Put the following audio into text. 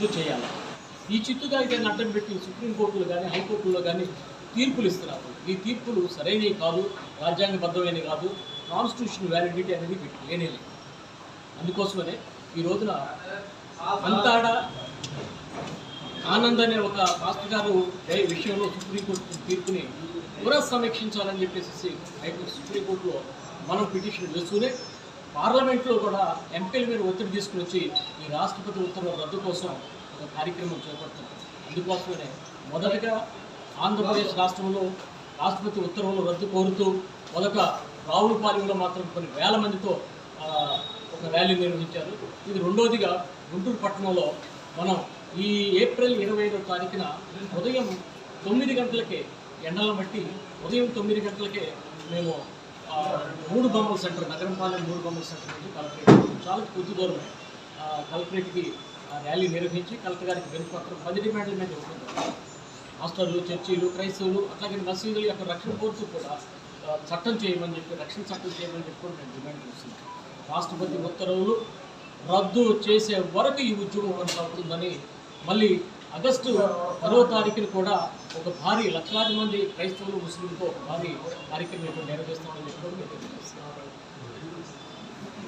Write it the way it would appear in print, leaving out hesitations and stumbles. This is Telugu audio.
రద్దు చేయాలి. ఈ చిత్తుకాయితాన్ని అడ్డం పెట్టి సుప్రీంకోర్టులో కానీ హైకోర్టులో కానీ తీర్పులు ఇస్తున్నారు. ఈ తీర్పులు సరైనవి కాదు, రాజ్యాంగబద్ధమైనవి కాదు, కాన్స్టిట్యూషన్ వ్యాలిడిటీ అనేది లేనే లేదు. అందుకోసమనే ఈ రోజున అంతాడ ఆనంద్ అనే ఒక మాస్టర్ గారు విషయంలో సుప్రీంకోర్టు తీర్పుని పునఃసమీక్షించాలని చెప్పేసి సుప్రీంకోర్టులో మనం పిటిషన్ వేస్తూనే పార్లమెంట్లో కూడా ఎంపీల మీద ఒత్తిడి తీసుకుని వచ్చి ఈ రాష్ట్రపతి ఉత్తర్వుల రద్దు కోసం ఒక కార్యక్రమం చేపడుతున్నాం. అందుకోసమనే మొదటగా ఆంధ్రప్రదేశ్ రాష్ట్రంలో రాష్ట్రపతి ఉత్తర్వులు రద్దు కోరుతూ మొదట రావులపాలెంలో మాత్రం కొన్ని వేల మందితో ఒక ర్యాలీ నిర్వహించారు. ఇది రెండోదిగా గుంటూరు పట్టణంలో మనం ఈ ఏప్రిల్ 25వ తారీఖున ఉదయం 9 గంటలకే ఎండలను బట్టి ఉదయం 9 గంటలకే మేము 3 బొమ్మల సెంటర్ నగరంపాలెం 3 బొమ్మల సెంటర్ నుంచి కలెక్టరేట్ చాలా కొద్ది దూరమే కలెక్టరేట్కి ర్యాలీ నిర్వహించి కలెక్టర్ గారికి వినతిపత్రం 10 డిమాండ్ల మీద ఇవ్వకుండా మాస్టర్లు, చర్చీలు, క్రైస్తవులు అట్లాగే మసీదుల యొక్క రక్షణ కోరుతూ కూడా చట్టం చేయమని చెప్పి రక్షణ చట్టం చేయమని చెప్పి కూడా మేము డిమాండ్ చేస్తున్నాం. రాష్ట్రపతి ఉత్తర్వులు రద్దు చేసే వరకు ఈ ఉద్యమం కొనసాగుతుందని మళ్ళీ ఆగస్టు 10వ తారీఖున కూడా ఒక భారీ లక్షలాది మంది క్రైస్తవులు ముస్లింలతో భారీ కార్యక్రమం నిర్వహిస్తామని చెప్పి కూడా మేము తెలియజేస్తున్నాం.